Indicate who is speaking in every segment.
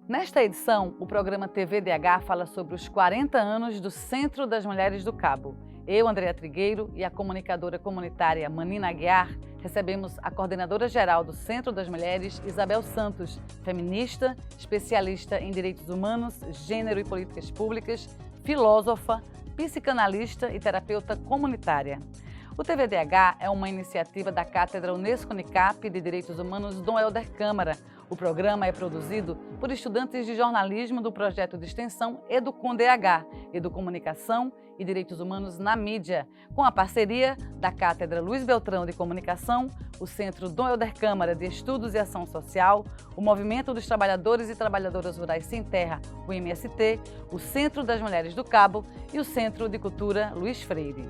Speaker 1: Nesta edição, o programa TVDH fala sobre os 40 anos do Centro das Mulheres do Cabo. Eu, Andréa Trigueiro, e a comunicadora comunitária Manina Aguiar recebemos a coordenadora-geral do Centro das Mulheres, Isabel Santos, feminista, especialista em direitos humanos, gênero e políticas públicas, filósofa, psicanalista e terapeuta comunitária. O TVDH é uma iniciativa da Cátedra Unesco-Unicap de Direitos Humanos Dom Helder Câmara. O programa é produzido por estudantes de jornalismo do projeto de extensão EduComDH, Educomunicação e Direitos Humanos na Mídia, com a parceria da Cátedra Luiz Beltrão de Comunicação, o Centro Dom Helder Câmara de Estudos e Ação Social, o Movimento dos Trabalhadores e Trabalhadoras Rurais Sem Terra, o MST, o Centro das Mulheres do Cabo e o Centro de Cultura Luiz Freire.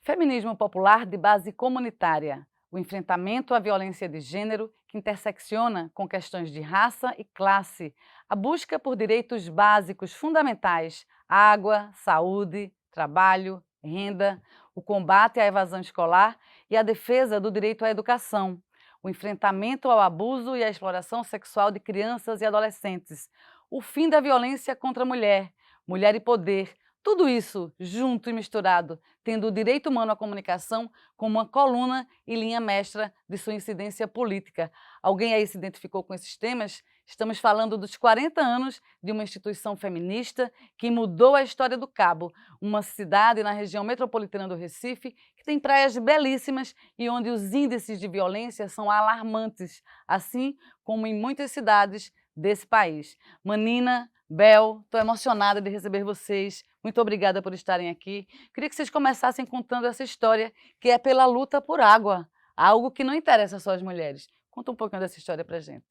Speaker 1: Feminismo popular de base comunitária. O enfrentamento à violência de gênero que intersecciona com questões de raça e classe. A busca por direitos básicos fundamentais, água, saúde, trabalho, renda, o combate à evasão escolar e a defesa do direito à educação. O enfrentamento ao abuso e à exploração sexual de crianças e adolescentes. O fim da violência contra a mulher, mulher e poder. Tudo isso junto e misturado, tendo o direito humano à comunicação como uma coluna e linha mestra de sua incidência política. Alguém aí se identificou com esses temas? Estamos falando dos 40 anos de uma instituição feminista que mudou a história do Cabo, uma cidade na região metropolitana do Recife que tem praias belíssimas e onde os índices de violência são alarmantes, assim como em muitas cidades desse país. Manina, Bel, estou emocionada de receber vocês. Muito obrigada por estarem aqui. Queria que vocês começassem contando essa história, que é pela luta por água, algo que não interessa só as mulheres. Conta um pouquinho dessa história para a gente.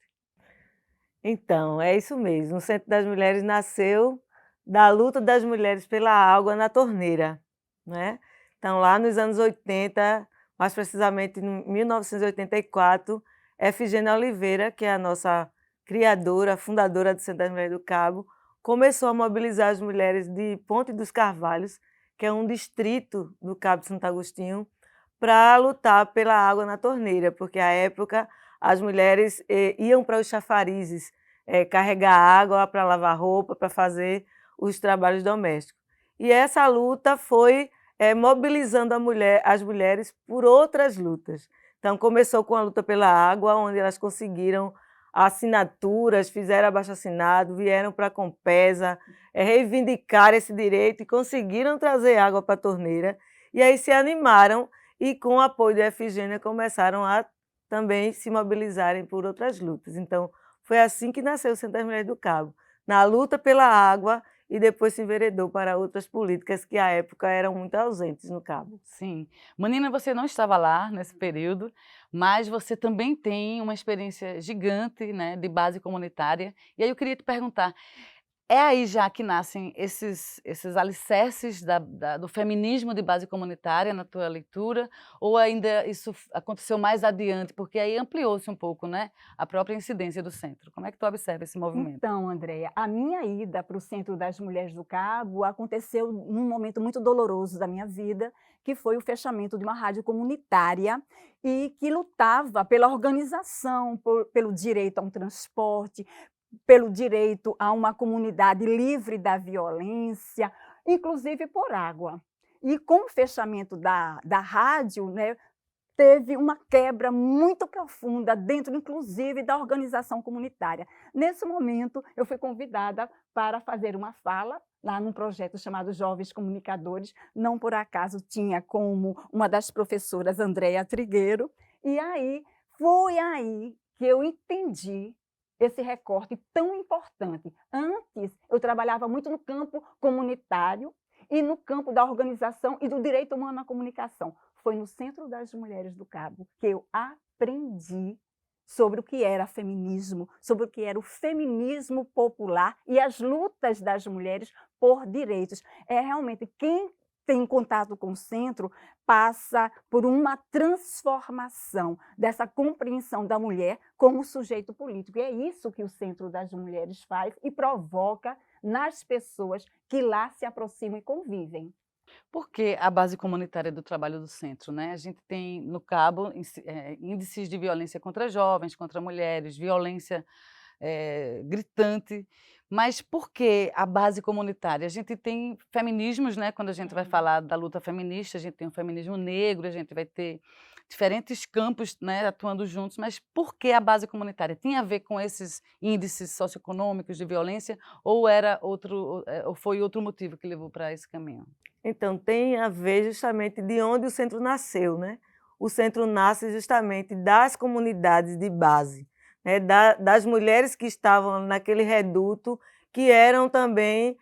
Speaker 2: Então, é isso mesmo. O Centro das Mulheres nasceu da luta das mulheres pela água na torneira, né? Então, lá nos anos 80, mais precisamente em 1984, Efigênia Oliveira, que é a nossa criadora, fundadora do Centro das Mulheres do Cabo, começou a mobilizar as mulheres de Ponte dos Carvalhos, que é um distrito do Cabo de Santo Agostinho, para lutar pela água na torneira, porque à época as mulheres iam para os chafarizes carregar água para lavar roupa, para fazer os trabalhos domésticos. E essa luta foi mobilizando as mulheres por outras lutas. Então, começou com a luta pela água, onde elas conseguiram assinaturas, fizeram abaixo-assinado, vieram para a Compesa, reivindicar esse direito e conseguiram trazer água para a torneira. E aí se animaram e, com o apoio da Efigênia, começaram a também se mobilizarem por outras lutas. Então, foi assim que nasceu o Centro das Mulheres do Cabo, na luta pela água, e depois se enveredou para outras políticas que, à época, eram muito ausentes no Cabo.
Speaker 1: Sim. Manina, você não estava lá nesse período, mas você também tem uma experiência gigante, né, de base comunitária. E aí eu queria te perguntar, é aí já que nascem esses alicerces do feminismo de base comunitária na tua leitura, ou ainda isso aconteceu mais adiante, porque aí ampliou-se um pouco, né, a própria incidência do centro. Como é que tu observa esse movimento?
Speaker 3: Então, Andréia, a minha ida para o Centro das Mulheres do Cabo aconteceu num momento muito doloroso da minha vida, que foi o fechamento de uma rádio comunitária e que lutava pela organização, pelo direito a um transporte, pelo direito a uma comunidade livre da violência, inclusive por água. E com o fechamento da rádio, né, teve uma quebra muito profunda dentro, inclusive, da organização comunitária. Nesse momento, eu fui convidada para fazer uma fala lá num projeto chamado Jovens Comunicadores, não por acaso tinha como uma das professoras Andréa Trigueiro, e aí foi aí que eu entendi esse recorte tão importante. Antes, eu trabalhava muito no campo comunitário e no campo da organização e do direito humano à comunicação. Foi no Centro das Mulheres do Cabo que eu aprendi sobre o que era feminismo, sobre o que era o feminismo popular e as lutas das mulheres por direitos. É realmente quem tem contato com o centro passa por uma transformação dessa compreensão da mulher como sujeito político. E é isso que o Centro das Mulheres faz e provoca nas pessoas que lá se aproximam e convivem.
Speaker 1: Por que a base comunitária do trabalho do centro, né? A gente tem no Cabo índices de violência contra jovens, contra mulheres, violência gritante, mas por que a base comunitária? A gente tem feminismos, né, quando a gente vai falar da luta feminista, a gente tem o feminismo negro, a gente vai ter diferentes campos, né, atuando juntos, mas por que a base comunitária? Tinha a ver com esses índices socioeconômicos de violência ou era outro, ou foi outro motivo que levou para esse caminho?
Speaker 2: Então, tem a ver justamente de onde o centro nasceu, né? O centro nasce justamente das comunidades de base, né? Das mulheres que estavam naquele reduto, que eram também,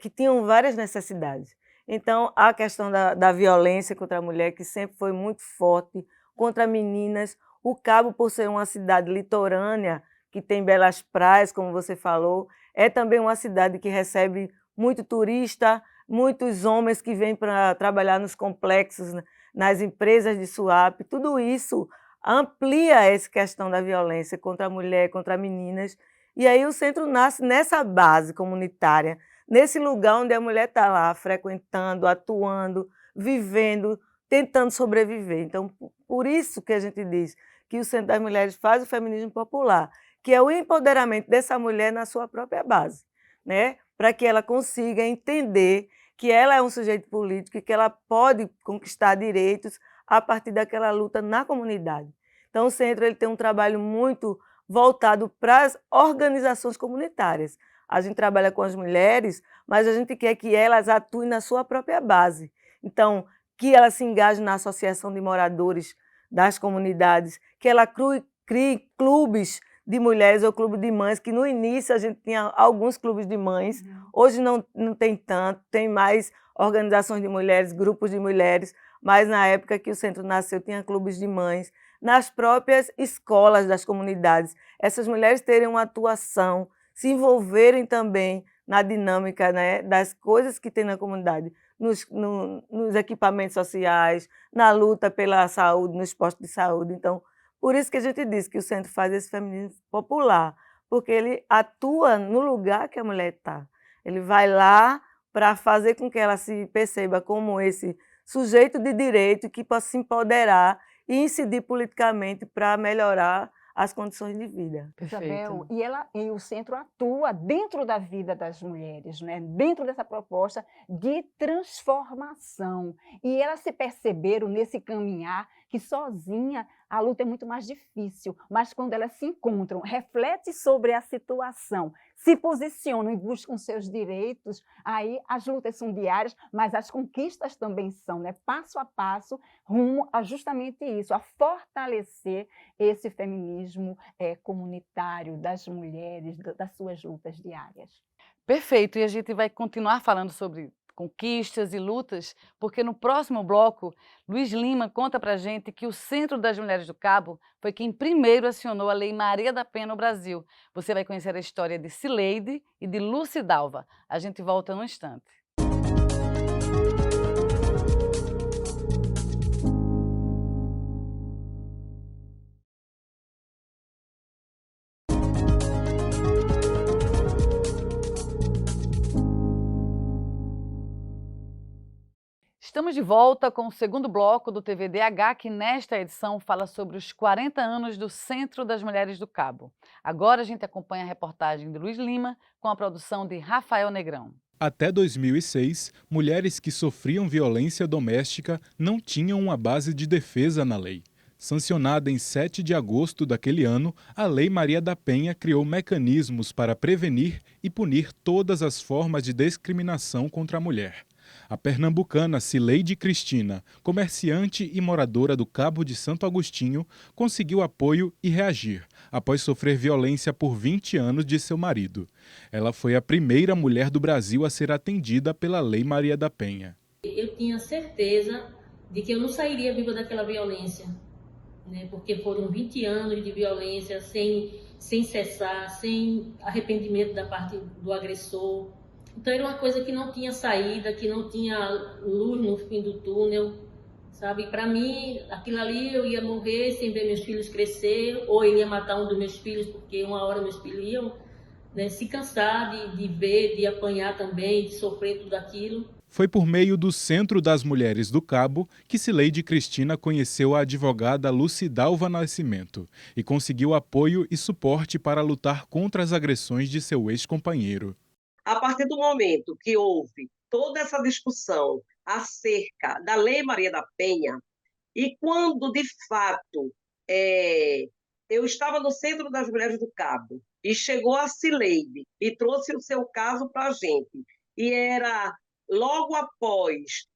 Speaker 2: que tinham várias necessidades. Então, a questão da violência contra a mulher, que sempre foi muito forte, contra meninas. O Cabo, por ser uma cidade litorânea, que tem belas praias, como você falou, é também uma cidade que recebe muito turista, muitos homens que vêm para trabalhar nos complexos, nas empresas de swap, tudo isso amplia essa questão da violência contra a mulher, contra meninas. E aí o centro nasce nessa base comunitária, nesse lugar onde a mulher está lá, frequentando, atuando, vivendo, tentando sobreviver. Então, por isso que a gente diz que o Centro das Mulheres faz o feminismo popular, que é o empoderamento dessa mulher na sua própria base, né? Para que ela consiga entender que ela é um sujeito político e que ela pode conquistar direitos a partir daquela luta na comunidade. Então, o centro ele tem um trabalho muito voltado para as organizações comunitárias. A gente trabalha com as mulheres, mas a gente quer que elas atuem na sua própria base. Então, que elas se engajem na associação de moradores das comunidades, que ela crie clubes de mulheres ou clube de mães, que no início a gente tinha alguns clubes de mães, hoje não tem tanto, tem mais organizações de mulheres, grupos de mulheres, mas na época que o centro nasceu tinha clubes de mães, nas próprias escolas das comunidades, essas mulheres terem uma atuação, se envolverem também na dinâmica, né, das coisas que tem na comunidade, nos equipamentos sociais, na luta pela saúde, nos postos de saúde. Então, por isso que a gente diz que o centro faz esse feminismo popular, porque ele atua no lugar que a mulher está. Ele vai lá para fazer com que ela se perceba como esse sujeito de direito que possa se empoderar e incidir politicamente para melhorar as condições de vida.
Speaker 3: Isabel, e o centro atua dentro da vida das mulheres, né? Dentro dessa proposta de transformação. E elas se perceberam nesse caminhar que sozinha a luta é muito mais difícil, mas quando elas se encontram, refletem sobre a situação, se posicionam e buscam seus direitos, aí as lutas são diárias, mas as conquistas também são, né? Passo a passo, rumo a justamente isso, a fortalecer esse feminismo comunitário das mulheres, das suas lutas diárias.
Speaker 1: Perfeito, e a gente vai continuar falando sobre conquistas e lutas, porque no próximo bloco, Luiz Lima conta pra gente que o Centro das Mulheres do Cabo foi quem primeiro acionou a Lei Maria da Penha no Brasil. Você vai conhecer a história de Cileide e de Lucidalva. A gente volta num instante. Estamos de volta com o segundo bloco do TVDH, que nesta edição fala sobre os 40 anos do Centro das Mulheres do Cabo. Agora a gente acompanha a reportagem de Luiz Lima com a produção de Rafael Negrão.
Speaker 4: Até 2006, mulheres que sofriam violência doméstica não tinham uma base de defesa na lei. Sancionada em 7 de agosto daquele ano, a Lei Maria da Penha criou mecanismos para prevenir e punir todas as formas de discriminação contra a mulher. A pernambucana Cileide Cristina, comerciante e moradora do Cabo de Santo Agostinho, conseguiu apoio e reagir, após sofrer violência por 20 anos de seu marido. Ela foi a primeira mulher do Brasil a ser atendida pela Lei Maria da Penha.
Speaker 5: Eu tinha certeza de que eu não sairia viva daquela violência, né? Porque foram 20 anos de violência sem cessar, sem arrependimento da parte do agressor. Então era uma coisa que não tinha saída, que não tinha luz no fim do túnel, sabe? Para mim, aquilo ali eu ia morrer sem ver meus filhos crescer, ou eu ia matar um dos meus filhos, porque uma hora meus filhos iam, né, se cansar de ver, de apanhar também, de sofrer tudo aquilo.
Speaker 4: Foi por meio do Centro das Mulheres do Cabo que Cileide Cristina conheceu a advogada Lucidalva Nascimento e conseguiu apoio e suporte para lutar contra as agressões de seu ex-companheiro.
Speaker 6: A partir do momento que houve toda essa discussão acerca da Lei Maria da Penha, e quando, de fato, eu estava no Centro das Mulheres do Cabo, e chegou a Cileide e trouxe o seu caso para a gente, e era logo após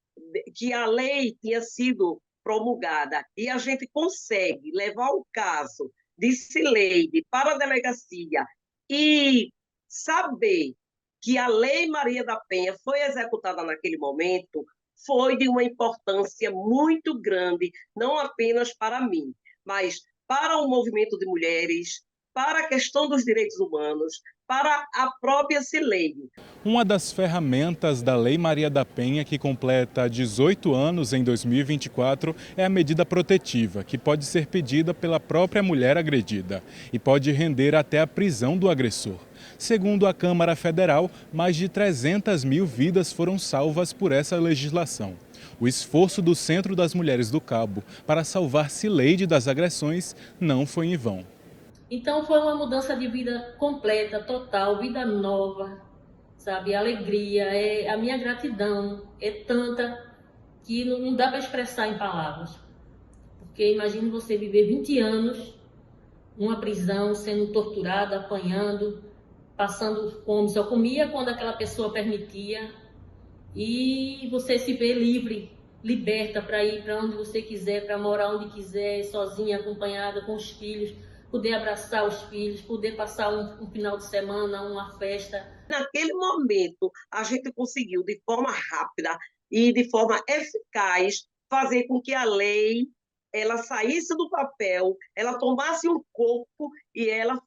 Speaker 6: que a lei tinha sido promulgada, e a gente consegue levar o caso de Cileide para a delegacia e saber que a Lei Maria da Penha foi executada naquele momento, foi de uma importância muito grande, não apenas para mim, mas para o movimento de mulheres, para a questão dos direitos humanos, para a própria Cileide.
Speaker 4: Uma das ferramentas da Lei Maria da Penha, que completa 18 anos em 2024, é a medida protetiva, que pode ser pedida pela própria mulher agredida e pode render até a prisão do agressor. Segundo a Câmara Federal, mais de 300 mil vidas foram salvas por essa legislação. O esforço do Centro das Mulheres do Cabo para salvar Cileide das agressões não foi em vão.
Speaker 5: Então foi uma mudança de vida completa, total, vida nova, sabe? Alegria, a minha gratidão é tanta que não dá para expressar em palavras. Porque imagine você viver 20 anos numa prisão, sendo torturada, apanhando, passando fome, só comia quando aquela pessoa permitia, e você se vê livre, liberta para ir para onde você quiser, para morar onde quiser, sozinha, acompanhada com os filhos, poder abraçar os filhos, poder passar um final de semana, uma festa.
Speaker 6: Naquele momento, a gente conseguiu, de forma rápida e de forma eficaz, fazer com que a lei ela saísse do papel, ela tomasse um corpo e ela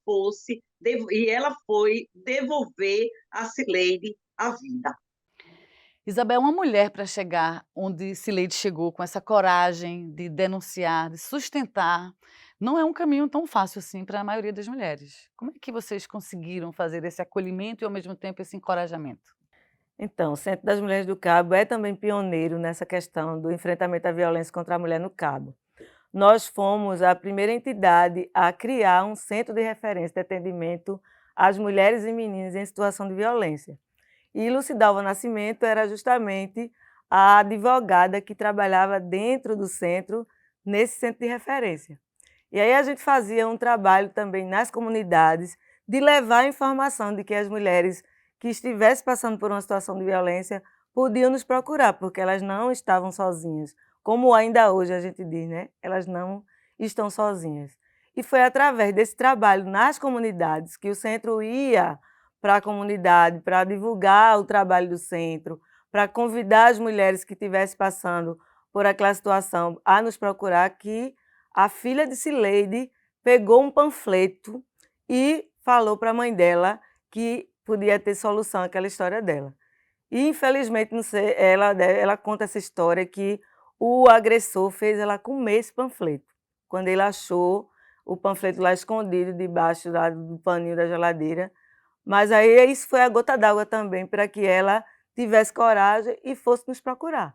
Speaker 6: foi devolver a Cileide a vida.
Speaker 1: Isabel, uma mulher para chegar onde Cileide chegou, com essa coragem de denunciar, de sustentar, não é um caminho tão fácil assim para a maioria das mulheres. Como é que vocês conseguiram fazer esse acolhimento e, ao mesmo tempo, esse encorajamento?
Speaker 2: Então, o Centro das Mulheres do Cabo é também pioneiro nessa questão do enfrentamento à violência contra a mulher no Cabo. Nós fomos a primeira entidade a criar um centro de referência de atendimento às mulheres e meninas em situação de violência. E Lucidalva Nascimento era justamente a advogada que trabalhava dentro do centro, nesse centro de referência. E aí a gente fazia um trabalho também nas comunidades de levar a informação de que as mulheres que estivessem passando por uma situação de violência podiam nos procurar, porque elas não estavam sozinhas. Como ainda hoje a gente diz, né? Elas não estão sozinhas. E foi através desse trabalho nas comunidades que o centro ia para a comunidade, para divulgar o trabalho do centro, para convidar as mulheres que estivessem passando por aquela situação a nos procurar, que a filha de Cileide pegou um panfleto e falou para a mãe dela que podia ter solução àquela história dela. E, infelizmente, não sei, ela conta essa história que o agressor fez ela comer esse panfleto, quando ele achou o panfleto lá escondido debaixo do paninho da geladeira. Mas aí isso foi a gota d'água também para que ela tivesse coragem e fosse nos procurar.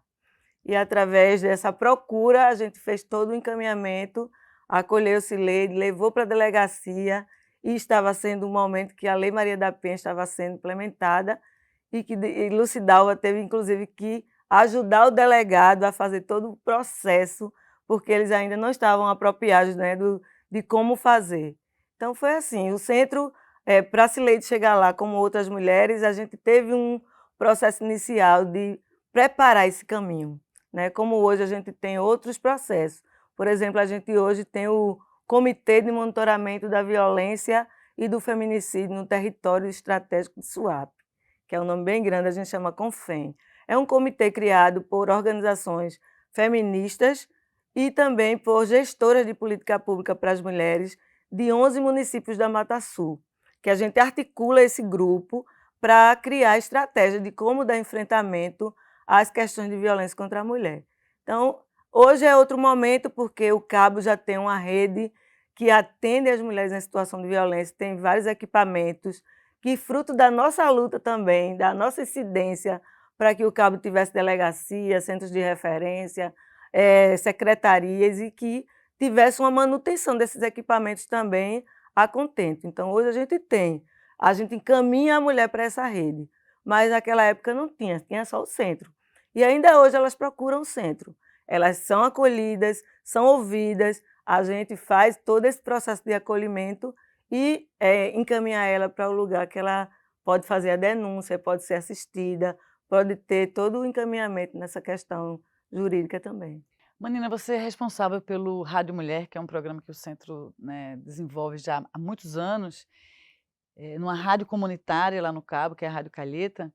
Speaker 2: E através dessa procura a gente fez todo o encaminhamento, acolheu Cileide, levou para a delegacia, e estava sendo um momento que a Lei Maria da Penha estava sendo implementada e que Lucidalva teve inclusive que ajudar o delegado a fazer todo o processo, porque eles ainda não estavam apropriados, né, de como fazer. Então foi assim, o centro, para a Cileide chegar lá, como outras mulheres, a gente teve um processo inicial de preparar esse caminho, né? Como hoje a gente tem outros processos. Por exemplo, a gente hoje tem o Comitê de Monitoramento da Violência e do Feminicídio no Território Estratégico de Suape, que é um nome bem grande, a gente chama CONFEM. É um comitê criado por organizações feministas e também por gestoras de política pública para as mulheres de 11 municípios da Mata Sul, que a gente articula esse grupo para criar estratégia de como dar enfrentamento às questões de violência contra a mulher. Então, hoje é outro momento, porque o Cabo já tem uma rede que atende as mulheres em situação de violência, tem vários equipamentos que, fruto da nossa luta também, da nossa incidência para que o Cabo tivesse delegacia, centros de referência, secretarias e que tivesse uma manutenção desses equipamentos também a contento. Então, hoje a gente encaminha a mulher para essa rede, mas naquela época não tinha, tinha só o centro. E ainda hoje elas procuram o centro. Elas são acolhidas, são ouvidas, a gente faz todo esse processo de acolhimento e encaminha ela para o lugar que ela pode fazer a denúncia, pode ser assistida, pode ter todo o encaminhamento nessa questão jurídica também.
Speaker 1: Manina, você é responsável pelo Rádio Mulher, que é um programa que o Centro, né, desenvolve já há muitos anos, numa rádio comunitária lá no Cabo, que é a Rádio Calheta.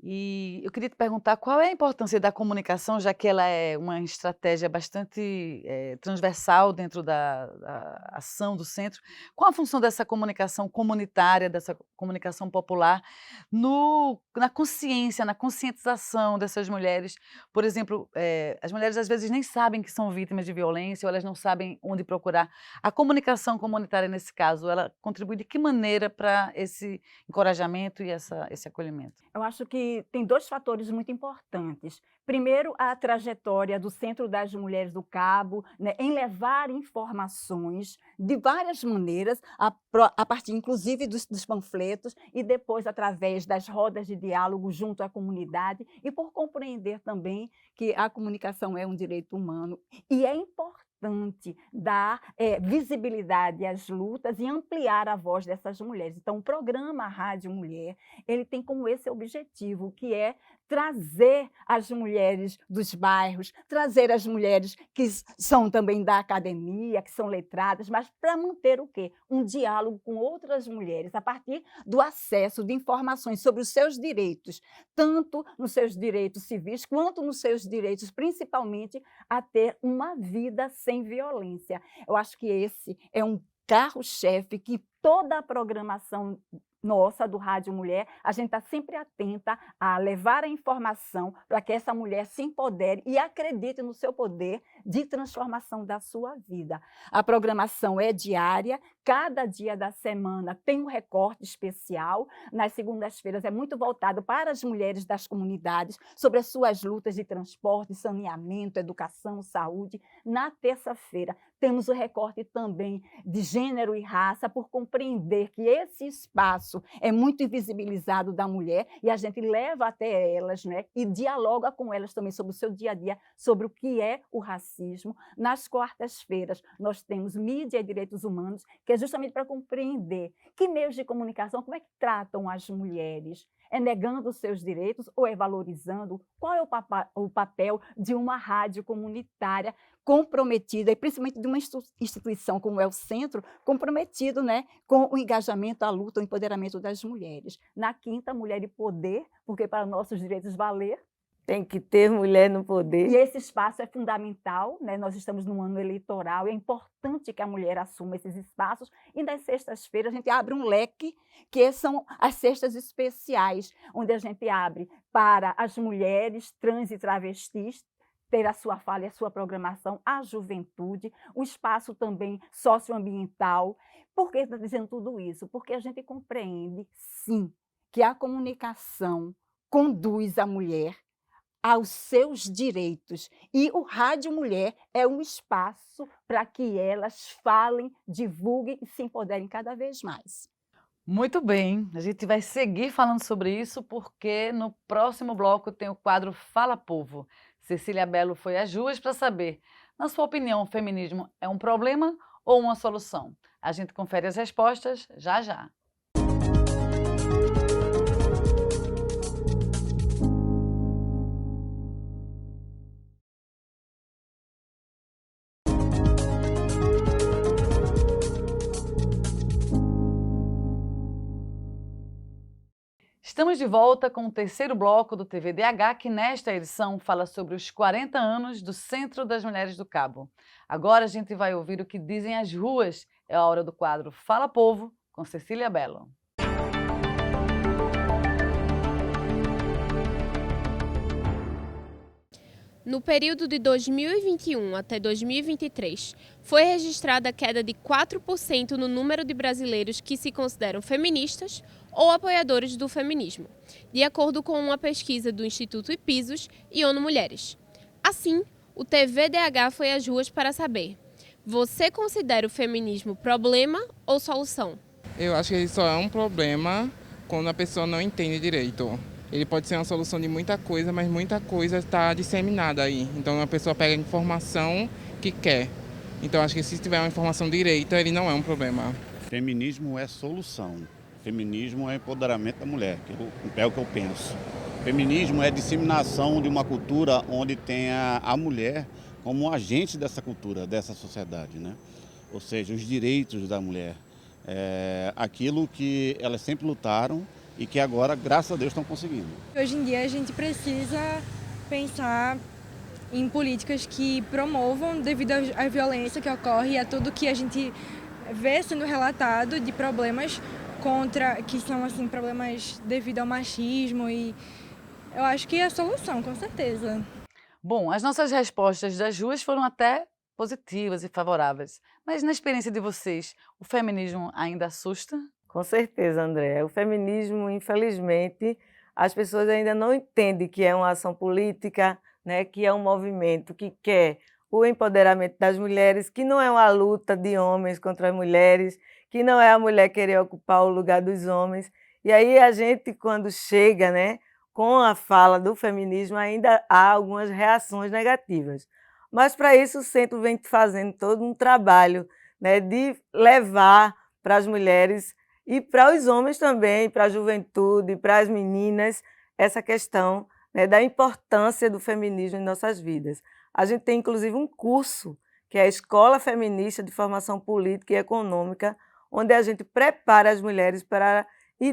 Speaker 1: E eu queria te perguntar qual é a importância da comunicação, já que ela é uma estratégia bastante transversal dentro da ação do centro. Qual a função dessa comunicação comunitária, dessa comunicação popular na consciência, na conscientização dessas mulheres? Por exemplo, as mulheres às vezes nem sabem que são vítimas de violência ou elas não sabem onde procurar. A comunicação comunitária, nesse caso, ela contribui de que maneira para esse encorajamento e esse acolhimento?
Speaker 3: Eu acho que tem 2 fatores muito importantes. Primeiro, a trajetória do Centro das Mulheres do Cabo, né, em levar informações de várias maneiras, a partir inclusive dos panfletos, e depois através das rodas de diálogo junto à comunidade, e por compreender também que a comunicação é um direito humano. E é importante dar visibilidade às lutas e ampliar a voz dessas mulheres. Então, o programa Rádio Mulher, ele tem como esse objetivo, que é trazer as mulheres dos bairros, trazer as mulheres que são também da academia, que são letradas, mas para manter o quê? Um diálogo com outras mulheres, a partir do acesso de informações sobre os seus direitos, tanto nos seus direitos civis, quanto nos seus direitos, principalmente, a ter uma vida sem violência. Eu acho que esse é um carro-chefe que toda a programação nossa, do Rádio Mulher, a gente está sempre atenta a levar a informação para que essa mulher se empodere e acredite no seu poder de transformação da sua vida. A programação é diária, cada dia da semana tem um recorte especial. Nas segundas-feiras é muito voltado para as mulheres das comunidades, sobre as suas lutas de transporte, saneamento, educação, saúde. Na terça-feira temos o recorte também de gênero e raça, por compreender que esse espaço é muito invisibilizado da mulher e a gente leva até elas, né, e dialoga com elas também sobre o seu dia a dia, sobre o que é o racismo. Nas quartas-feiras nós temos mídia e direitos humanos, que é justamente para compreender que meios de comunicação, como é que tratam as mulheres. É negando os seus direitos ou é valorizando? Qual é o papel de uma rádio comunitária comprometida, e principalmente de uma instituição como é o Centro, comprometido, né, com o engajamento, a luta, o empoderamento das mulheres. Na quinta, Mulher e Poder, porque para nossos direitos valer,
Speaker 2: tem que ter mulher no poder.
Speaker 3: E esse espaço é fundamental, né? Nós estamos num ano eleitoral e é importante que a mulher assuma esses espaços. E nas sextas-feiras a gente abre um leque, que são as sextas especiais, onde a gente abre para as mulheres trans e travestis ter a sua fala e a sua programação, a juventude, o espaço também socioambiental. Por que está dizendo tudo isso? Porque a gente compreende, sim, que a comunicação conduz a mulher aos seus direitos. E o Rádio Mulher é um espaço para que elas falem, divulguem e se empoderem cada vez mais.
Speaker 1: Muito bem, a gente vai seguir falando sobre isso, porque no próximo bloco tem o quadro Fala Povo. Cecília Bello foi às ruas para saber, na sua opinião, o feminismo é um problema ou uma solução? A gente confere as respostas já já. Estamos de volta com o terceiro bloco do TVDH, que nesta edição fala sobre os 40 anos do Centro das Mulheres do Cabo. Agora a gente vai ouvir o que dizem as ruas. É a hora do quadro Fala Povo, com Cecília Bello.
Speaker 7: No período de 2021 até 2023, foi registrada a queda de 4% no número de brasileiros que se consideram feministas ou apoiadores do feminismo, de acordo com uma pesquisa do Instituto Ipsos e ONU Mulheres. Assim, o TVDH foi às ruas para saber: você considera o feminismo problema ou solução?
Speaker 8: Eu acho que ele só é um problema quando a pessoa não entende direito. Ele pode ser uma solução de muita coisa, mas muita coisa está disseminada aí. Então a pessoa pega a informação que quer. Então acho que se tiver uma informação direita, ele não é um problema.
Speaker 9: Feminismo é solução. Feminismo é empoderamento da mulher, que é o que eu penso. Feminismo é disseminação de uma cultura onde tenha a mulher como um agente dessa cultura, dessa sociedade, né? Ou seja, os direitos da mulher. Aquilo que elas sempre lutaram e que agora, graças a Deus, estão conseguindo.
Speaker 10: Hoje em dia a gente precisa pensar em políticas que promovam, devido à violência que ocorre e a tudo que a gente vê sendo relatado de problemas que são assim, problemas devido ao machismo, e eu acho que é a solução, com certeza.
Speaker 1: Bom, as nossas respostas das ruas foram até positivas e favoráveis, mas na experiência de vocês, o feminismo ainda assusta?
Speaker 2: Com certeza, André. O feminismo, infelizmente, as pessoas ainda não entendem que é uma ação política, né, que é um movimento que quer o empoderamento das mulheres, que não é uma luta de homens contra as mulheres, que não é a mulher querer ocupar o lugar dos homens. E aí a gente, quando chega, né, com a fala do feminismo, ainda há algumas reações negativas. Mas para isso o centro vem fazendo todo um trabalho, né, de levar para as mulheres e para os homens também, para a juventude, para as meninas, essa questão, né, da importância do feminismo em nossas vidas. A gente tem, inclusive, um curso, que é a Escola Feminista de Formação Política e Econômica, onde a gente prepara as mulheres para se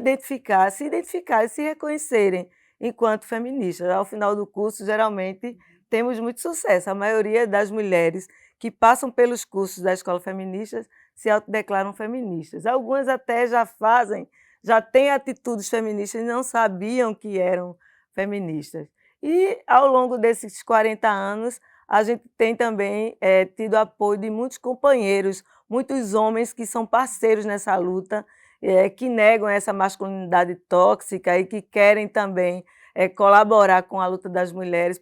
Speaker 2: identificar e se reconhecerem enquanto feministas. Ao final do curso, geralmente, temos muito sucesso. A maioria das mulheres que passam pelos cursos da Escola Feminista se autodeclaram feministas. Algumas até já têm atitudes feministas e não sabiam que eram feministas. E, ao longo desses 40 anos, a gente tem também tido apoio de muitos companheiros, muitos homens que são parceiros nessa luta, que negam essa masculinidade tóxica e que querem também colaborar com a luta das mulheres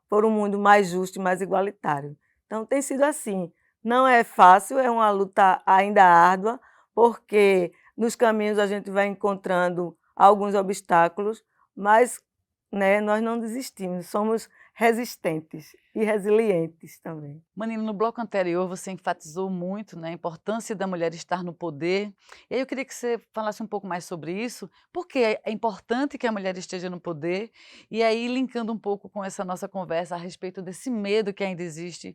Speaker 2: por um mundo mais justo e mais igualitário. Então, tem sido assim. Não é fácil, é uma luta ainda árdua, porque nos caminhos a gente vai encontrando alguns obstáculos, mas, né, nós não desistimos, somos resistentes e resilientes também.
Speaker 1: Manilo, no bloco anterior você enfatizou muito, né, a importância da mulher estar no poder. E aí eu queria que você falasse um pouco mais sobre isso, porque é importante que a mulher esteja no poder, e aí linkando um pouco com essa nossa conversa a respeito desse medo que ainda existe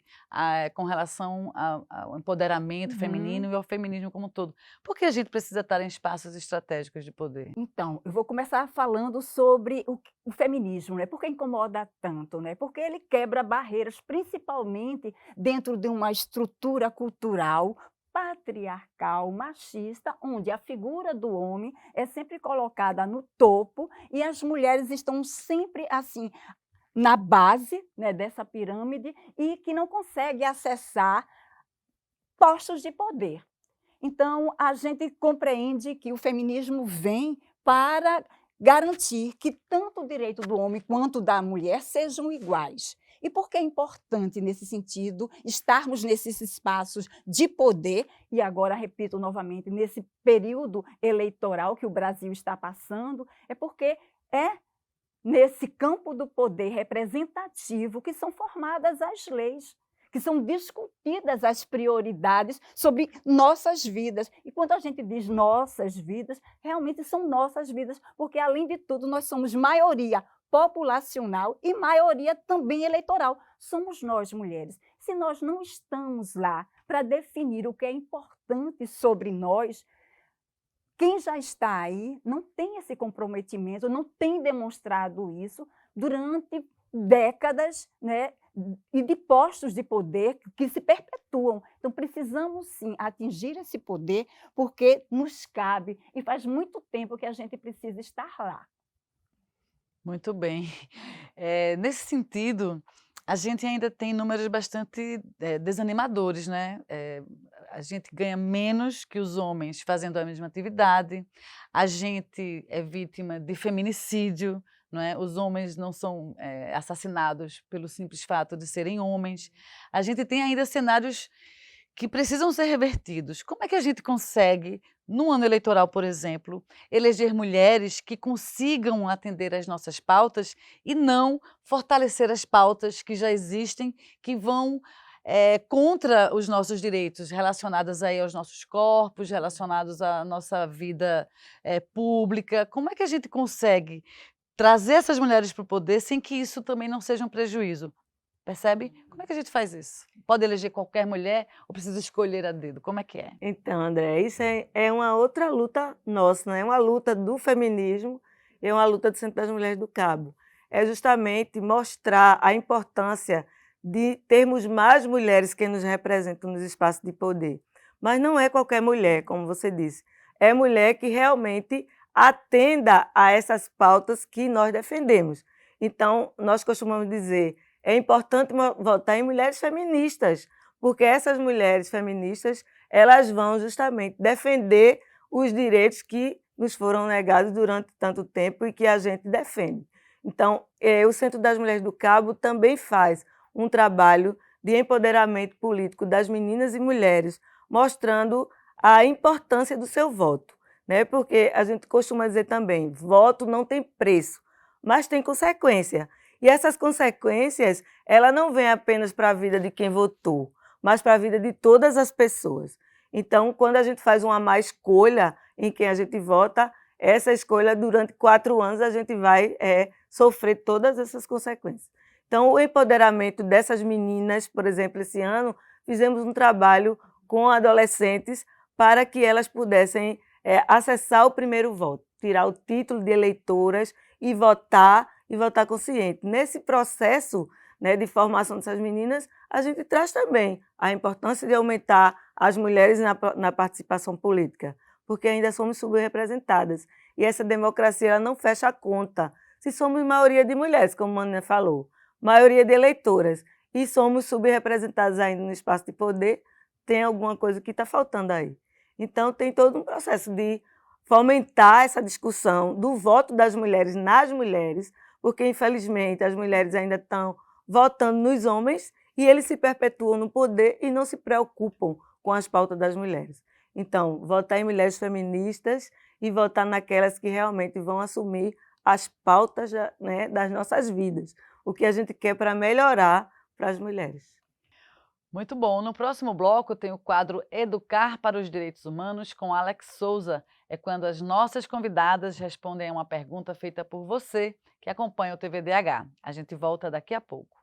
Speaker 1: com relação ao empoderamento feminino e ao feminismo como um todo. Por que a gente precisa estar em espaços estratégicos de poder?
Speaker 3: Então, eu vou começar falando sobre o feminismo, né? Por que incomoda tanto, né? Porque ele quebra barreiras, principalmente dentro de uma estrutura cultural patriarcal, machista, onde a figura do homem é sempre colocada no topo e as mulheres estão sempre assim na base, né, dessa pirâmide, e que não conseguem acessar postos de poder. Então, a gente compreende que o feminismo vem para garantir que tanto o direito do homem quanto da mulher sejam iguais. E por que é importante, nesse sentido, estarmos nesses espaços de poder, e agora, repito novamente, nesse período eleitoral que o Brasil está passando, é porque é nesse campo do poder representativo que são formadas as leis, que são discutidas as prioridades sobre nossas vidas. E quando a gente diz nossas vidas, realmente são nossas vidas, porque, além de tudo, nós somos maioria populacional e maioria também eleitoral. Somos nós, mulheres. Se nós não estamos lá para definir o que é importante sobre nós, quem já está aí não tem esse comprometimento, não tem demonstrado isso durante décadas, né, e de postos de poder que se perpetuam. Então, precisamos, sim, atingir esse poder, porque nos cabe, e faz muito tempo que a gente precisa estar lá.
Speaker 1: Muito bem. Nesse sentido, a gente ainda tem números bastante desanimadores, né? A gente ganha menos que os homens fazendo a mesma atividade, a gente é vítima de feminicídio, não é? Os homens não são assassinados pelo simples fato de serem homens. A gente tem ainda cenários que precisam ser revertidos. Como é que a gente consegue, num ano eleitoral, por exemplo, eleger mulheres que consigam atender às nossas pautas e não fortalecer as pautas que já existem, que vão contra os nossos direitos, relacionados aí aos nossos corpos, relacionados à nossa vida pública? Como é que a gente consegue trazer essas mulheres para o poder sem que isso também não seja um prejuízo? Percebe? Como é que a gente faz isso? Pode eleger qualquer mulher ou precisa escolher a dedo? Como é que é?
Speaker 2: Então, André, isso é uma outra luta nossa, né? É uma luta do feminismo, é uma luta do Centro das Mulheres do Cabo. É justamente mostrar a importância de termos mais mulheres que nos representam nos espaços de poder. Mas não é qualquer mulher, como você disse. É mulher que realmente atenda a essas pautas que nós defendemos. Então, nós costumamos dizer, é importante votar em mulheres feministas, porque essas mulheres feministas, elas vão justamente defender os direitos que nos foram negados durante tanto tempo e que a gente defende. Então, o Centro das Mulheres do Cabo também faz um trabalho de empoderamento político das meninas e mulheres, mostrando a importância do seu voto, né? Porque a gente costuma dizer também, voto não tem preço, mas tem consequência. E essas consequências, ela não vem apenas para a vida de quem votou, mas para a vida de todas as pessoas. Então, quando a gente faz uma má escolha em quem a gente vota, essa escolha, durante 4 anos, a gente vai sofrer todas essas consequências. Então, o empoderamento dessas meninas, por exemplo, esse ano, fizemos um trabalho com adolescentes para que elas pudessem acessar o primeiro voto, tirar o título de eleitoras e votar consciente. Nesse processo, né, de formação dessas meninas, a gente traz também a importância de aumentar as mulheres na participação política, porque ainda somos subrepresentadas. E essa democracia ela não fecha a conta. Se somos maioria de mulheres, como a Mânia falou, maioria de eleitoras, e somos subrepresentadas ainda no espaço de poder, tem alguma coisa que está faltando aí. Então, tem todo um processo de fomentar essa discussão do voto das mulheres nas mulheres, porque, infelizmente, as mulheres ainda estão votando nos homens e eles se perpetuam no poder e não se preocupam com as pautas das mulheres. Então, votar em mulheres feministas e votar naquelas que realmente vão assumir as pautas, né, das nossas vidas, o que a gente quer para melhorar para as mulheres.
Speaker 1: Muito bom. No próximo bloco tem o quadro Educar para os Direitos Humanos com Alex Souza. É quando as nossas convidadas respondem a uma pergunta feita por você que acompanha o TVDH. A gente volta daqui a pouco.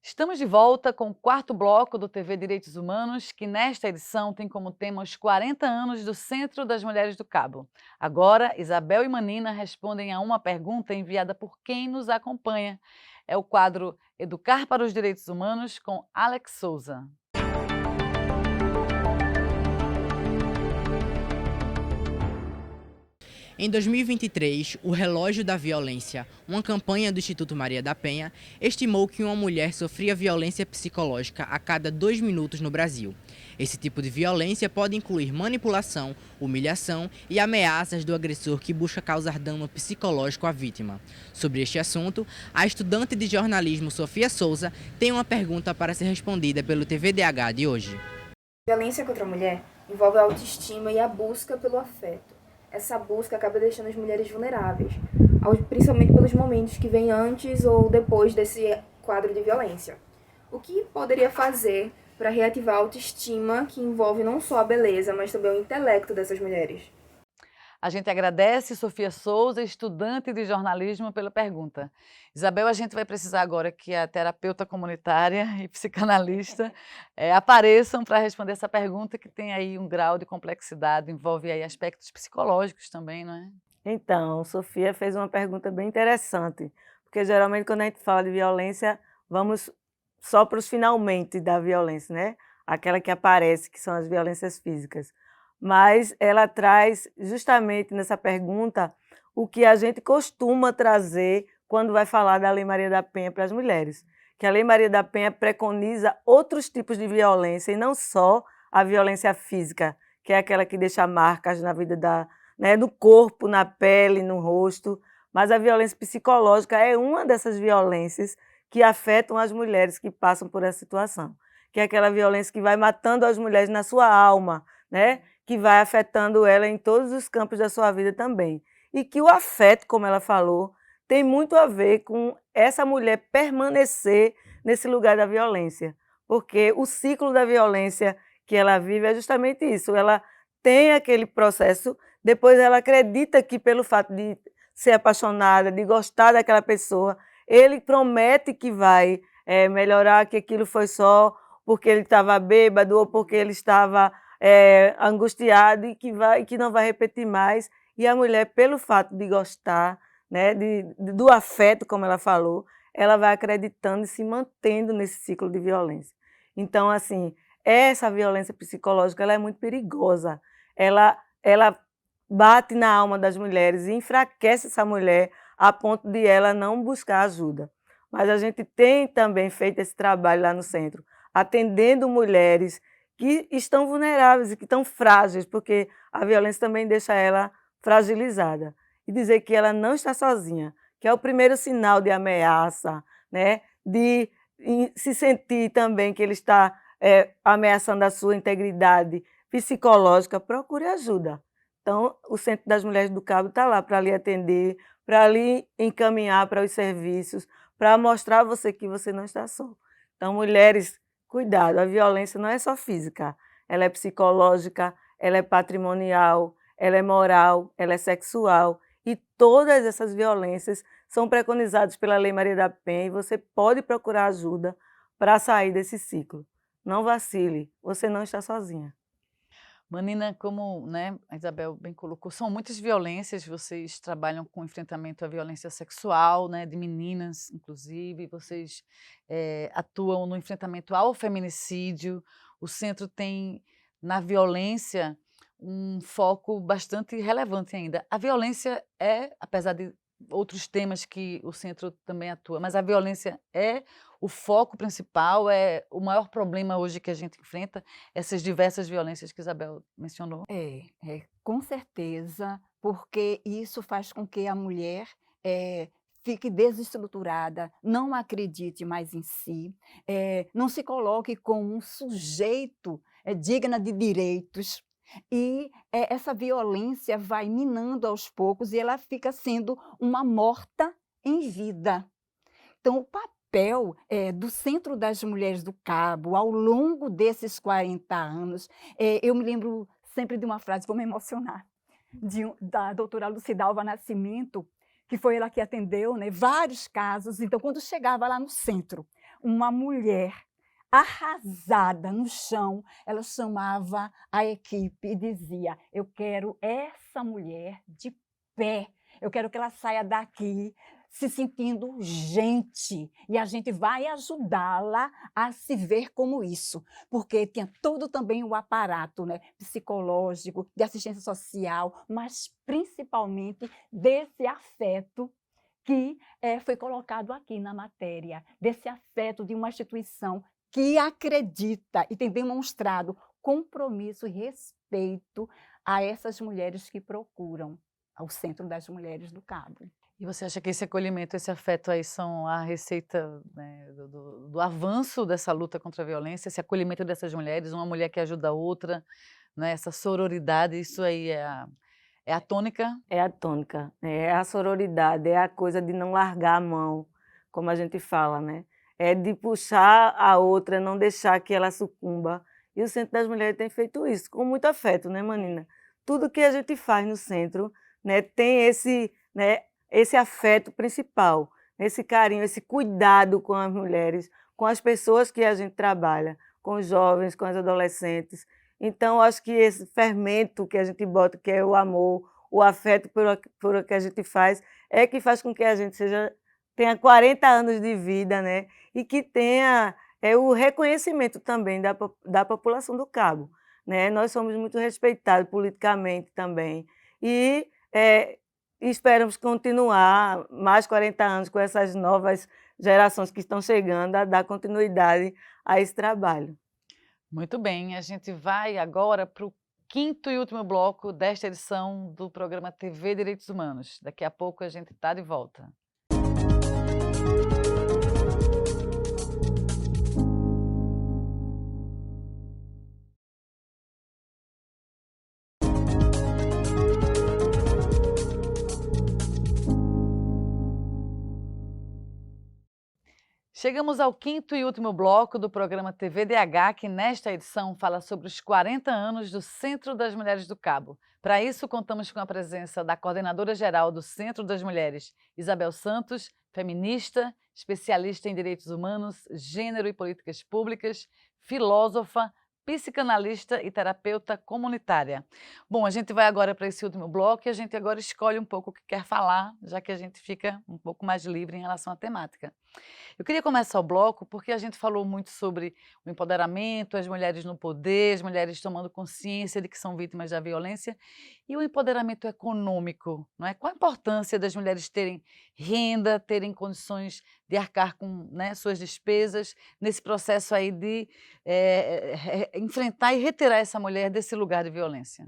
Speaker 1: Estamos de volta com o quarto bloco do TV Direitos Humanos, que nesta edição tem como tema os 40 anos do Centro das Mulheres do Cabo. Agora, Isabel e Manina respondem a uma pergunta enviada por quem nos acompanha. É o quadro Educar para os Direitos Humanos com Alex Souza.
Speaker 11: Em 2023, o Relógio da Violência, uma campanha do Instituto Maria da Penha, estimou que uma mulher sofria violência psicológica a cada 2 minutos no Brasil. Esse tipo de violência pode incluir manipulação, humilhação e ameaças do agressor que busca causar dano psicológico à vítima. Sobre este assunto, a estudante de jornalismo Sofia Souza tem uma pergunta para ser respondida pelo TVDH de hoje.
Speaker 12: Violência contra a mulher envolve a autoestima e a busca pelo afeto. Essa busca acaba deixando as mulheres vulneráveis, principalmente pelos momentos que vêm antes ou depois desse quadro de violência. O que poderia fazer para reativar a autoestima, que envolve não só a beleza, mas também o intelecto dessas mulheres?
Speaker 1: A gente agradece Sofia Souza, estudante de jornalismo, pela pergunta. Isabel, a gente vai precisar agora que a terapeuta comunitária e psicanalista apareçam para responder essa pergunta, que tem aí um grau de complexidade, envolve aí aspectos psicológicos também, não é?
Speaker 2: Então, Sofia fez uma pergunta bem interessante, porque geralmente quando a gente fala de violência, vamos só para os finalmente da violência, né? Aquela que aparece, que são as violências físicas. Mas ela traz justamente nessa pergunta o que a gente costuma trazer quando vai falar da Lei Maria da Penha para as mulheres, que a Lei Maria da Penha preconiza outros tipos de violência e não só a violência física, que é aquela que deixa marcas na vida no corpo, na pele, no rosto, mas a violência psicológica é uma dessas violências que afetam as mulheres que passam por essa situação, que é aquela violência que vai matando as mulheres na sua alma, né? Que vai afetando ela em todos os campos da sua vida também. E que o afeto, como ela falou, tem muito a ver com essa mulher permanecer nesse lugar da violência, porque o ciclo da violência que ela vive é justamente isso, ela tem aquele processo, depois ela acredita que pelo fato de ser apaixonada, de gostar daquela pessoa, ele promete que vai melhorar, que aquilo foi só porque ele estava bêbado ou porque ele estava angustiado e que não vai repetir mais. E a mulher, pelo fato de gostar, né, do afeto, como ela falou, ela vai acreditando e se mantendo nesse ciclo de violência. Então, assim, essa violência psicológica ela é muito perigosa. Ela bate na alma das mulheres e enfraquece essa mulher a ponto de ela não buscar ajuda. Mas a gente tem também feito esse trabalho lá no centro, atendendo mulheres que estão vulneráveis e que estão frágeis, porque a violência também deixa ela fragilizada. E dizer que ela não está sozinha, que é o primeiro sinal de ameaça, né? De se sentir também que ele está ameaçando a sua integridade psicológica, procure ajuda. Então, o Centro das Mulheres do Cabo está lá para lhe atender, para lhe encaminhar para os serviços, para mostrar a você que você não está só. Então, mulheres, cuidado, a violência não é só física, ela é psicológica, ela é patrimonial, ela é moral, ela é sexual. E todas essas violências são preconizadas pela Lei Maria da Penha e você pode procurar ajuda para sair desse ciclo. Não vacile, você não está sozinha.
Speaker 1: Manina, como a Isabel bem colocou, são muitas violências, vocês trabalham com enfrentamento à violência sexual, de meninas, inclusive, vocês atuam no enfrentamento ao feminicídio, o centro tem, na violência, um foco bastante relevante ainda. A violência apesar de outros temas que o centro também atua, mas a violência é o foco principal, é o maior problema hoje que a gente enfrenta, essas diversas violências que Isabel mencionou.
Speaker 3: Com certeza, porque isso faz com que a mulher fique desestruturada, não acredite mais em si, não se coloque como um sujeito digna de direitos. E essa violência vai minando aos poucos e ela fica sendo uma morta em vida. Então, o papel do Centro das Mulheres do Cabo, ao longo desses 40 anos, eu me lembro sempre de uma frase, vou me emocionar, da doutora Lucidalva Nascimento, que foi ela que atendeu vários casos. Então, quando chegava lá no centro, uma mulher arrasada no chão, ela chamava a equipe e dizia: eu quero essa mulher de pé, eu quero que ela saia daqui se sentindo gente, e a gente vai ajudá-la a se ver como isso, porque tinha todo também o aparato psicológico, de assistência social, mas principalmente desse afeto que foi colocado aqui na matéria, desse afeto de uma instituição que acredita e tem demonstrado compromisso e respeito a essas mulheres que procuram ao Centro das Mulheres do Cabo.
Speaker 1: E você acha que esse acolhimento, esse afeto aí são a receita do avanço dessa luta contra a violência, esse acolhimento dessas mulheres, uma mulher que ajuda a outra, essa sororidade, isso aí é a tônica?
Speaker 2: É a tônica, é a sororidade, é a coisa de não largar a mão, como a gente fala, é de puxar a outra, não deixar que ela sucumba. E o Centro das Mulheres tem feito isso, com muito afeto, Manina? Tudo que a gente faz no centro tem esse afeto principal, esse carinho, esse cuidado com as mulheres, com as pessoas que a gente trabalha, com os jovens, com as adolescentes. Então, acho que esse fermento que a gente bota, que é o amor, o afeto por o que a gente faz, é que faz com que a gente seja tenha 40 anos de vida, né? E que tenha o reconhecimento também da população do Cabo, né? Nós somos muito respeitados politicamente também e esperamos continuar mais 40 anos com essas novas gerações que estão chegando a dar continuidade a esse trabalho.
Speaker 1: Muito bem, a gente vai agora para o quinto e último bloco desta edição do programa TV Direitos Humanos. Daqui a pouco a gente está de volta. Chegamos ao quinto e último bloco do programa TVDH, que nesta edição fala sobre os 40 anos do Centro das Mulheres do Cabo. Para isso, contamos com a presença da coordenadora-geral do Centro das Mulheres, Isabel Santos, feminista, especialista em direitos humanos, gênero e políticas públicas, filósofa, psicanalista e terapeuta comunitária. Bom, a gente vai agora para esse último bloco e a gente agora escolhe um pouco o que quer falar, já que a gente fica um pouco mais livre em relação à temática. Eu queria começar o bloco porque a gente falou muito sobre o empoderamento, as mulheres no poder, as mulheres tomando consciência de que são vítimas da violência e o empoderamento econômico, não é? Qual a importância das mulheres terem renda, terem condições de arcar com, né, suas despesas nesse processo aí de enfrentar e retirar essa mulher desse lugar de violência?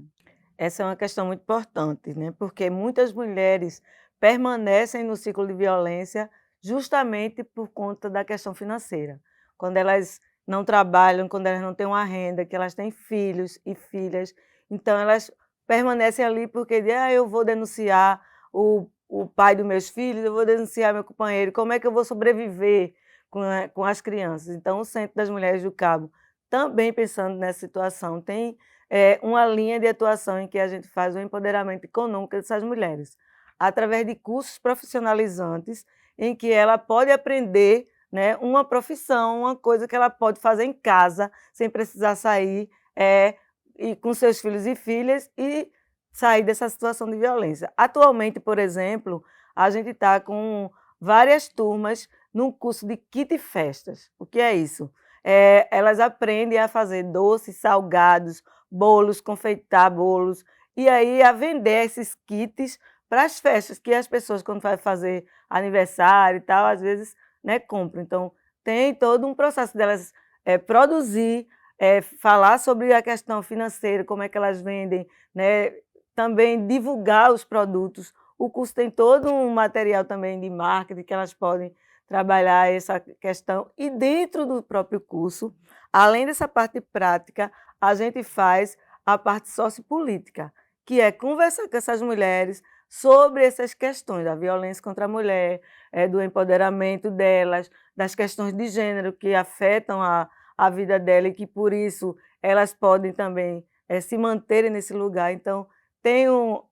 Speaker 2: Essa é uma questão muito importante, né? Porque muitas mulheres permanecem no ciclo de violência justamente por conta da questão financeira. Quando elas não trabalham, quando elas não têm uma renda, que elas têm filhos e filhas, então elas permanecem ali porque eu vou denunciar o pai dos meus filhos, eu vou denunciar meu companheiro, como é que eu vou sobreviver com as crianças? Então o Centro das Mulheres do Cabo, também pensando nessa situação, tem uma linha de atuação em que a gente faz o empoderamento econômico dessas mulheres, através de cursos profissionalizantes, em que ela pode aprender, né, uma profissão, uma coisa que ela pode fazer em casa, sem precisar sair e com seus filhos e filhas e sair dessa situação de violência. Atualmente, por exemplo, a gente está com várias turmas num curso de kit festas. O que é isso? Elas aprendem a fazer doces, salgados, bolos, confeitar bolos, e aí a vender esses kits para as festas, que as pessoas, quando vai fazer aniversário e tal, às vezes, né, compram. Então, tem todo um processo delas produzir, falar sobre a questão financeira, como é que elas vendem, né, também divulgar os produtos. O curso tem todo um material também de marketing que elas podem trabalhar essa questão. E dentro do próprio curso, além dessa parte prática, a gente faz a parte sociopolítica, que é conversar com essas mulheres sobre essas questões da violência contra a mulher, do empoderamento delas, das questões de gênero que afetam a vida dela e que, por isso, elas podem também se manterem nesse lugar. Então, tem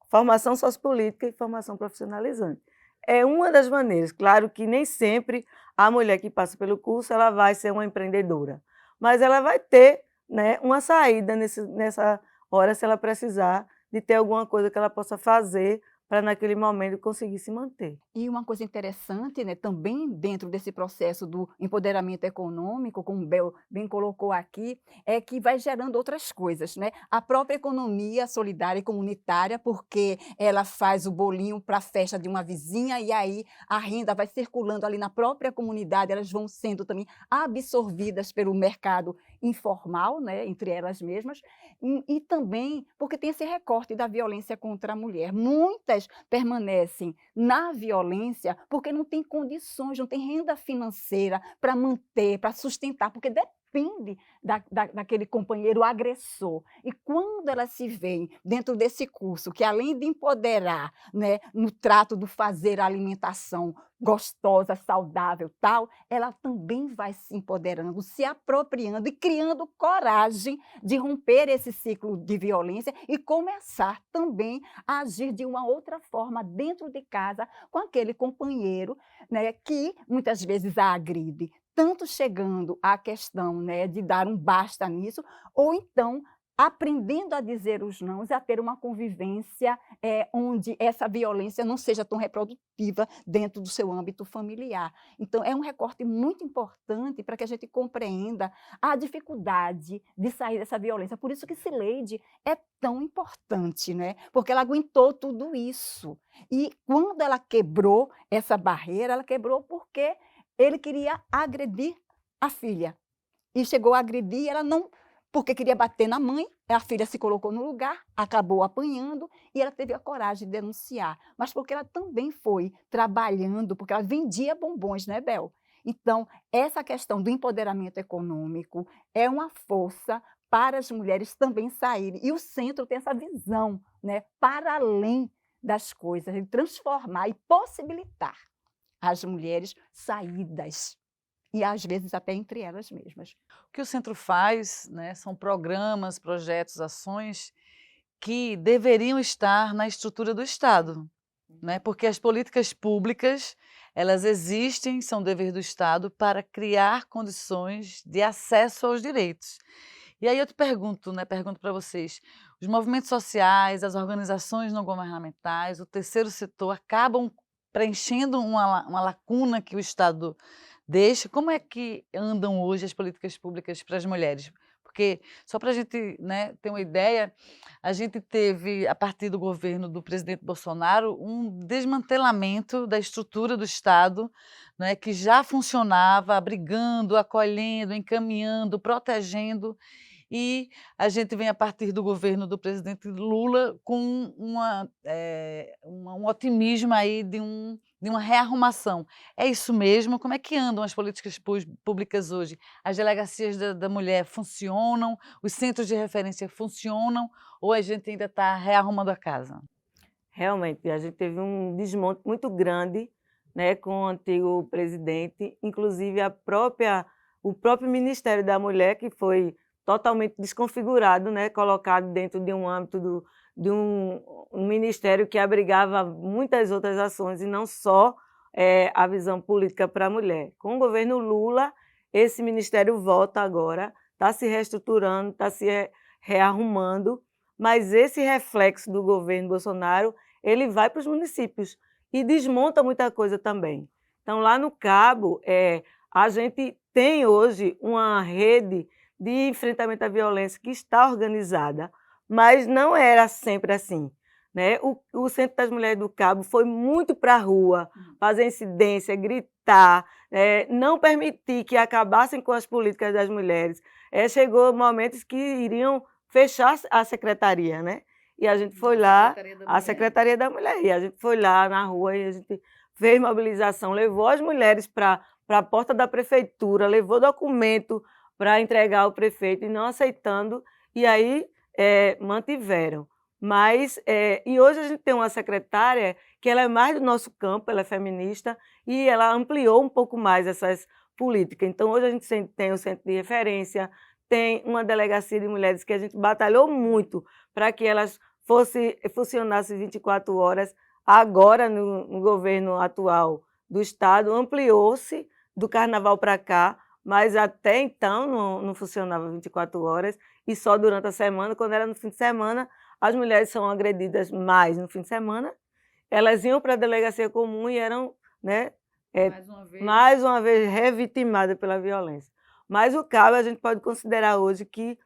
Speaker 2: formação sociopolítica e formação profissionalizante. É uma das maneiras. Claro que nem sempre a mulher que passa pelo curso ela vai ser uma empreendedora, mas ela vai ter, né, uma saída nessa hora, se ela precisar de ter alguma coisa que ela possa fazer para naquele momento conseguir se manter.
Speaker 3: E uma coisa interessante, né, também dentro desse processo do empoderamento econômico, como o Bel bem colocou aqui, é que vai gerando outras coisas, né? A própria economia solidária e comunitária, porque ela faz o bolinho para a festa de uma vizinha e aí a renda vai circulando ali na própria comunidade, elas vão sendo também absorvidas pelo mercado informal, né, entre elas mesmas, e também porque tem esse recorte da violência contra a mulher. Muitas permanecem na violência porque não tem condições, não tem renda financeira para manter, para sustentar, porque depende daquele companheiro agressor. E quando elas se veem dentro desse curso, que além de empoderar, né, no trato do fazer a alimentação gostosa, saudável, tal, ela também vai se empoderando, se apropriando e criando coragem de romper esse ciclo de violência e começar também a agir de uma outra forma dentro de casa com aquele companheiro, né, que muitas vezes a agride, tanto chegando à questão, né, de dar um basta nisso, ou então aprendendo a dizer os nãos, a ter uma convivência onde essa violência não seja tão reprodutiva dentro do seu âmbito familiar. Então, é um recorte muito importante para que a gente compreenda a dificuldade de sair dessa violência. Por isso que Cileide é tão importante, né? Porque ela aguentou tudo isso. E quando ela quebrou essa barreira, ela quebrou porque ele queria agredir a filha. E chegou a agredir, ela não... porque queria bater na mãe, a filha se colocou no lugar, acabou apanhando e ela teve a coragem de denunciar. Mas porque ela também foi trabalhando, porque ela vendia bombons, né, Bel? Então, essa questão do empoderamento econômico é uma força para as mulheres também saírem. E o centro tem essa visão, né, para além das coisas, de transformar e possibilitar às mulheres saídas. E, às vezes, até entre elas mesmas.
Speaker 1: O que o centro faz, né, são programas, projetos, ações que deveriam estar na estrutura do Estado, né, porque as políticas públicas, elas existem, são dever do Estado para criar condições de acesso aos direitos. E aí eu te pergunto, né, pergunto para vocês, os movimentos sociais, as organizações não governamentais, o terceiro setor acabam preenchendo uma lacuna que o Estado deixa. Como é que andam hoje as políticas públicas para as mulheres? Porque, só para a gente, né, ter uma ideia, a gente teve, a partir do governo do presidente Bolsonaro, um desmantelamento da estrutura do Estado, né, que já funcionava, abrigando, acolhendo, encaminhando, protegendo, e a gente vem, a partir do governo do presidente Lula, com um otimismo aí de uma rearrumação. É isso mesmo? Como é que andam as políticas públicas hoje? As delegacias da mulher funcionam? Os centros de referência funcionam? Ou a gente ainda está rearrumando a casa?
Speaker 2: Realmente, a gente teve um desmonte muito grande, né, com o antigo presidente, inclusive o próprio Ministério da Mulher, que foi totalmente desconfigurado, né, colocado dentro de um âmbito de um ministério que abrigava muitas outras ações e não só a visão política para a mulher. Com o governo Lula, esse ministério volta agora, está se reestruturando, está se rearrumando, mas esse reflexo do governo Bolsonaro, ele vai para os municípios e desmonta muita coisa também. Então, lá no Cabo, a gente tem hoje uma rede de enfrentamento à violência que está organizada, mas não era sempre assim, né? O Centro das Mulheres do Cabo foi muito para a rua, fazer incidência, gritar, não permitir que acabassem com as políticas das mulheres. Chegou momentos que iriam fechar a secretaria, né? E a gente foi lá, a Secretaria da Mulher, e a gente foi lá na rua e a gente fez mobilização, levou as mulheres para a porta da prefeitura, levou documento para entregar ao prefeito e não aceitando, e aí mantiveram. Mas, e hoje a gente tem uma secretária que ela é mais do nosso campo, ela é feminista, e ela ampliou um pouco mais essas políticas. Então, hoje a gente tem o centro de referência, tem uma delegacia de mulheres que a gente batalhou muito para que elas funcionassem 24 horas. Agora, no governo atual do Estado, ampliou-se do Carnaval para cá, mas até então não funcionava 24 horas e só durante a semana. Quando era no fim de semana, as mulheres são agredidas mais no fim de semana. Elas iam para a delegacia comum e eram, né, mais uma vez revitimadas pela violência. Mas o Cabo a gente pode considerar hoje que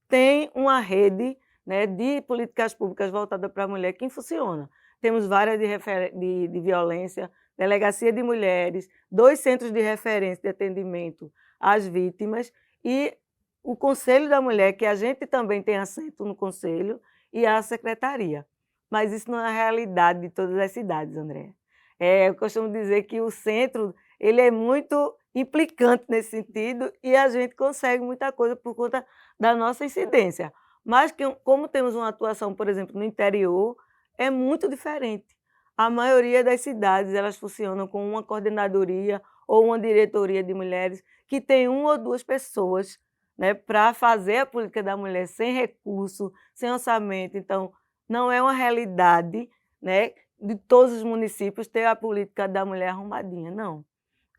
Speaker 2: tem uma rede, né, de políticas públicas voltada para a mulher que funciona. Temos várias de violência, delegacia de mulheres, 2 centros de referência de atendimento às vítimas e o Conselho da Mulher, que a gente também tem assento no Conselho, e a Secretaria. Mas isso não é a realidade de todas as cidades, Andréa. Eu costumo dizer que o centro ele é muito implicante nesse sentido e a gente consegue muita coisa por conta da nossa incidência. Mas como temos uma atuação, por exemplo, no interior, é muito diferente. A maioria das cidades elas funcionam com uma coordenadoria ou uma diretoria de mulheres que tem 1 ou 2 pessoas, né, para fazer a política da mulher sem recurso, sem orçamento. Então, não é uma realidade, né, de todos os municípios ter a política da mulher arrumadinha, não.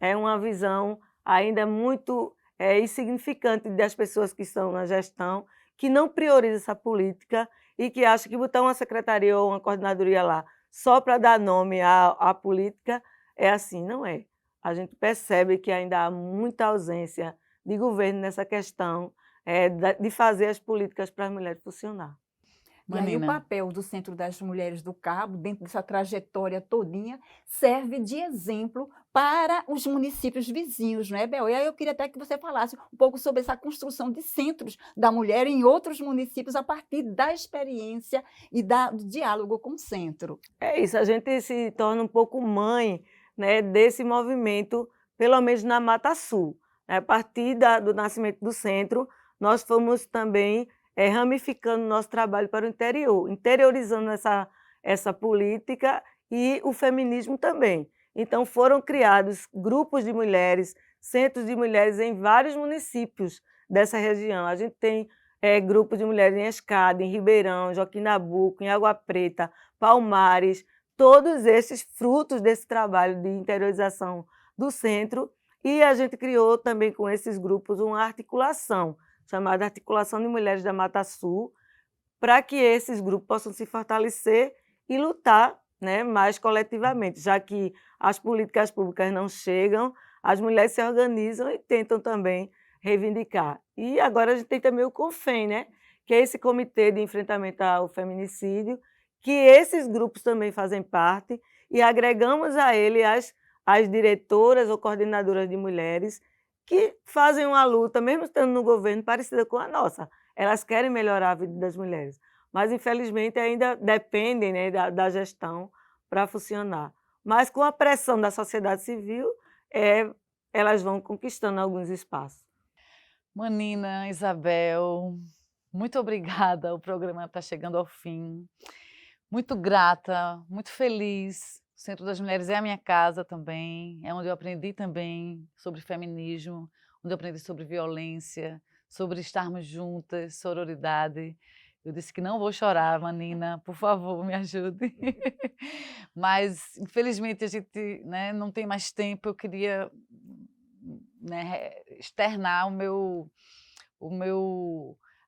Speaker 2: É uma visão ainda muito insignificante das pessoas que estão na gestão, que não prioriza essa política e que acha que botar uma secretaria ou uma coordenadoria lá só para dar nome à política é assim, não é. A gente percebe que ainda há muita ausência de governo nessa questão de fazer as políticas para as mulheres funcionar.
Speaker 3: E aí o papel do Centro das Mulheres do Cabo, dentro dessa trajetória todinha, serve de exemplo para os municípios vizinhos, não é, Bel? E aí eu queria até que você falasse um pouco sobre essa construção de centros da mulher em outros municípios a partir da experiência e do diálogo com o centro.
Speaker 2: É isso, a gente se torna um pouco mãe, né, desse movimento, pelo menos na Mata Sul. A partir do nascimento do centro, nós fomos também ramificando nosso trabalho para o interior, interiorizando essa política e o feminismo também. Então foram criados grupos de mulheres, centros de mulheres em vários municípios dessa região. A gente tem grupos de mulheres em Escada, em Ribeirão, Joaquim Nabuco, em Água Preta, Palmares, todos esses frutos desse trabalho de interiorização do centro. E a gente criou também com esses grupos uma articulação, chamada Articulação de Mulheres da Mata Sul, para que esses grupos possam se fortalecer e lutar, né, mais coletivamente, já que as políticas públicas não chegam, as mulheres se organizam e tentam também reivindicar. E agora a gente tem também o CONFEM, né, que é esse Comitê de Enfrentamento ao Feminicídio, que esses grupos também fazem parte, e agregamos a ele as diretoras ou coordenadoras de mulheres que fazem uma luta, mesmo estando no governo, parecida com a nossa. Elas querem melhorar a vida das mulheres, mas infelizmente ainda dependem, né, da gestão para funcionar. Mas com a pressão da sociedade civil, elas vão conquistando alguns espaços.
Speaker 1: Manina, Isabel, muito obrigada, o programa está chegando ao fim. Muito grata, muito feliz. O Centro das Mulheres é a minha casa também, é onde eu aprendi também sobre feminismo, onde eu aprendi sobre violência, sobre estarmos juntas, sororidade. Eu disse que não vou chorar, Manina, por favor, me ajude. Mas, infelizmente, a gente, né, não tem mais tempo. Eu queria, né, externar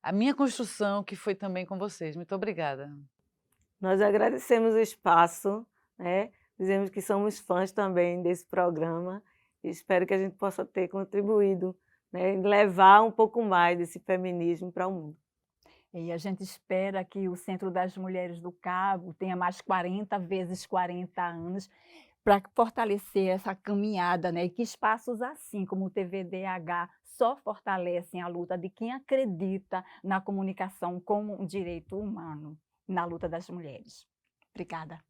Speaker 1: a minha construção, que foi também com vocês. Muito obrigada.
Speaker 2: Nós agradecemos o espaço, né? Dizemos que somos fãs também desse programa e espero que a gente possa ter contribuído, né, em levar um pouco mais desse feminismo para o mundo.
Speaker 3: E a gente espera que o Centro das Mulheres do Cabo tenha mais 40 vezes 40 anos para fortalecer essa caminhada, né? E que espaços assim como o TVDH só fortalecem a luta de quem acredita na comunicação como um direito humano, na luta das mulheres. Obrigada.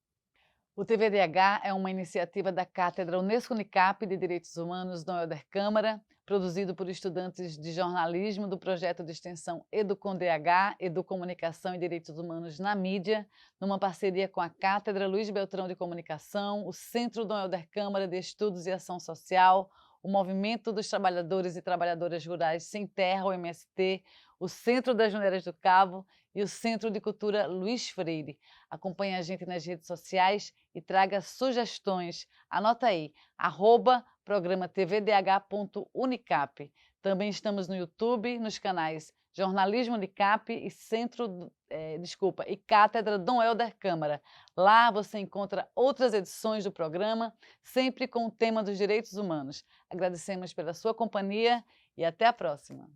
Speaker 1: O TVDH é uma iniciativa da Cátedra Unesco-Unicap de Direitos Humanos Dom Helder Câmara, produzido por estudantes de jornalismo do projeto de extensão EduComDH, Educomunicação e Direitos Humanos na Mídia, numa parceria com a Cátedra Luiz Beltrão de Comunicação, o Centro Dom Helder Câmara de Estudos e Ação Social, o Movimento dos Trabalhadores e Trabalhadoras Rurais Sem Terra, o MST, o Centro das Mulheres do Cabo e o Centro de Cultura Luiz Freire. Acompanhe a gente nas redes sociais e traga sugestões. Anota aí, @programa tvdh.unicap. Também estamos no YouTube, nos canais Jornalismo Unicap e e Cátedra Dom Helder Câmara. Lá você encontra outras edições do programa, sempre com o tema dos direitos humanos. Agradecemos pela sua companhia e até a próxima.